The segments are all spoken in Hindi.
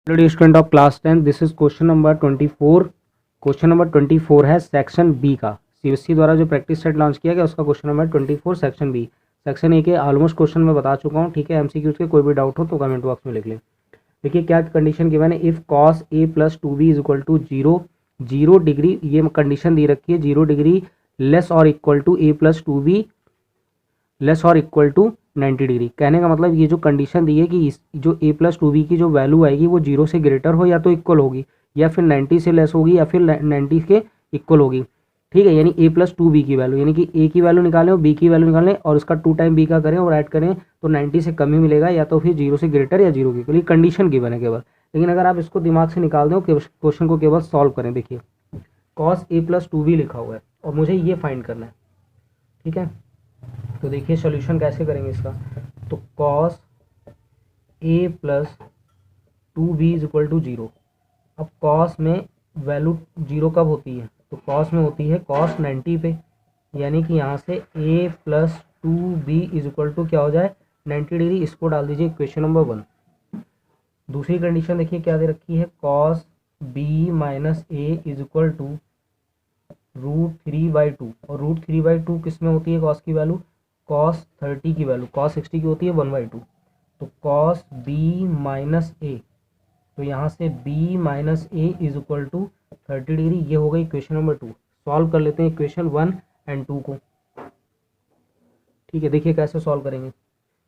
Dear student of class 10, this is question number 24। Question number 24 है सेक्शन बी का। सीबीएसई द्वारा जो प्रैक्टिस सेट लॉन्च किया गया उसका question number 24 section B. Section A के ऑलमोस्ट क्वेश्चन मैं बता चुका हूँ, ठीक है। एमसीक्यूज के कोई भी डाउट हो तो कमेंट बॉक्स में लिख लें। देखिए क्या कंडीशन गिवन है, if cos a plus 2b is equal to 0 degree, ये कंडीशन दी रखी है 0 डिग्री लेस और equal to a plus 2b less और इक्वल टू 90 डिग्री। कहने का मतलब ये जो कंडीशन दी है कि इस जो a प्लस 2b की जो वैल्यू आएगी वो 0 से ग्रेटर हो या तो इक्वल होगी, या फिर 90 से लेस होगी, या फिर 90 के इक्वल होगी, ठीक है। यानी a प्लस 2b की वैल्यू, यानी कि a की वैल्यू निकालें और b की वैल्यू निकालें और उसका 2 टाइम b का करें और ऐड करें तो 90 से कम ही मिलेगा, या तो फिर 0 से ग्रेटर या 0 के इक्वल। ये कंडीशन गिवन है केवल। लेकिन अगर आप इसको दिमाग से निकाल दें, क्वेश्चन को केवल सॉल्व करें। देखिए कॉस a प्लस 2b लिखा हुआ है और मुझे ये फाइंड करना है, ठीक है। तो देखिए सॉल्यूशन कैसे करेंगे इसका। तो cos a plus 2b is equal to 0। अब cos में वैल्यू 0 कब होती है, तो cos में होती है cos 90 पे, यानी कि यहाँ से a plus 2b is equal to क्या हो जाए 90 डिग्री। इसको डाल दीजिए इक्वेशन नंबर 1। दूसरी कंडीशन देखिए क्या दे रखी है, cos b minus a is equal to √3/2। और √3/2 किस में होती है cos की वैल्यू, cos 30 की वैल्यू cos 60 की होती है 1/2। तो cos b माइनस ए, तो यहाँ से b minus a is equal to 30 degree. ये हो गई इक्वेशन नंबर 2। सॉल्व कर लेते हैं इक्वेशन 1 एंड 2 को, ठीक है। देखिए कैसे सॉल्व करेंगे,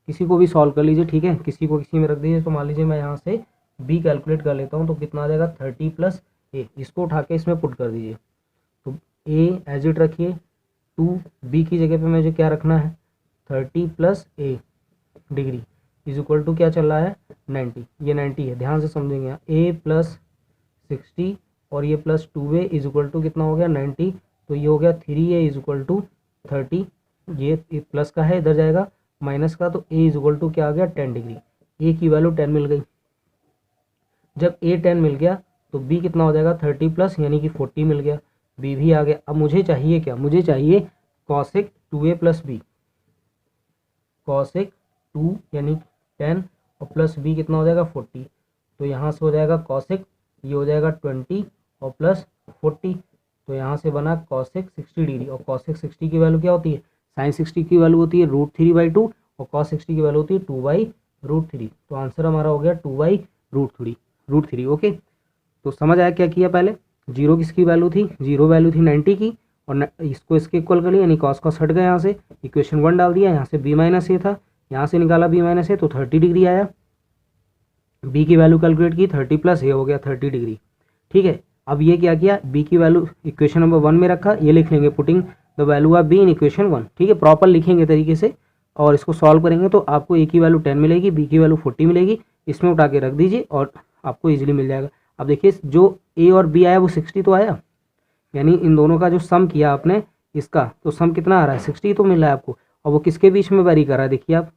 किसी को भी सॉल्व कर लीजिए, ठीक है। किसी को किसी में रख दीजिए। तो मान लीजिए मैं यहाँ से b कैलकुलेट कर लेता हूँ, तो कितना आ जाएगा 30 प्लस ए। इसको उठा के इसमें पुट कर दीजिए। तो a एज इट रखिए, 2b की जगह पे मुझे क्या रखना है 30 plus a degree is equal to क्या चल रहा है 90। ये 90 है, ध्यान से समझेंगे यहाँ। a प्लस 60 और ये plus 2a is equal to कितना हो गया 90। तो ये हो गया 3a इज इक्वल टू 30। ये प्लस का है, इधर जाएगा माइनस का, तो a इज इक्वल टू क्या आ गया 10 डिग्री। a की वैल्यू 10 मिल गई। जब a 10 मिल गया तो b कितना हो जाएगा 30 प्लस यानी कि 40 मिल गया। b भी आ गया। अब मुझे चाहिए क्या, मुझे चाहिए cosec 2a plus b। Cosec 2 यानी 10 और प्लस b कितना हो जाएगा 40। तो यहाँ से हो जाएगा कॉसेक, ये हो जाएगा 20 और प्लस 40। तो यहाँ से बना कॉसेक 60 डिग्री। और कॉसेक 60 की वैल्यू क्या होती है, साइन 60 की वैल्यू होती है √3/2 और कॉस 60 की वैल्यू होती है 2/√3। तो आंसर हमारा हो गया 2/√3। ओके, तो समझ आया क्या किया पहले। 0 किसकी वैल्यू थी, 0 वैल्यू थी 90 की, और इसको इसके इक्वल कर लिया, यानी कॉस कॉस हट गया यहाँ से। इक्वेशन 1 डाल दिया, यहाँ से b माइनस ए था, यहाँ से निकाला b माइनस ए तो 30 डिग्री आया। b की वैल्यू कैलकुलेट की 30 प्लस ए हो गया 30 डिग्री, ठीक है। अब ये क्या किया, b की वैल्यू इक्वेशन नंबर 1 में रखा। ये लिख लेंगे putting the value of b in equation 1, ठीक है। प्रॉपर लिखेंगे तरीके से और इसको सॉल्व करेंगे तो आपको a की वैल्यू 10 मिलेगी, b की वैल्यू 40 मिलेगी। इसमें उठा के रख दीजिए और आपको ईजिली मिल जाएगा। अब देखिए जो a और b आया वो 60 तो आया, यानी इन दोनों का जो सम किया आपने इसका, तो सम कितना आ रहा है 60 तो मिल रहा है आपको। और वो किसके बीच में वेरी कर रहा है, देखिए आप,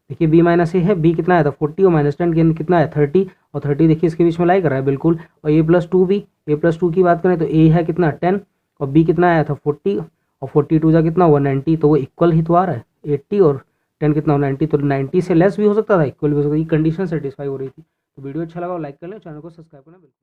देखिए b माइनस ए है, b कितना आया था 40 और माइनस 10 कितना है 30, और 30 देखिए इसके बीच में लाई कर रहा है बिल्कुल। और a plus 2b, a plus 2 की बात करें तो a है कितना 10 और b कितना आया था 40, और 42 जा कितना हुआ 90। तो वो इक्वल ही तो आ रहा है 80 और 10 कितना हो 90। तो 90 से लेस भी हो सकता था, इक्वल भी हो सकता था। ये कंडीशन सेटिस्फाई हो रही थी। तो वीडियो अच्छा लगा लाइक कर लें, चैनल को सब्सक्राइब करना बिल्कुल।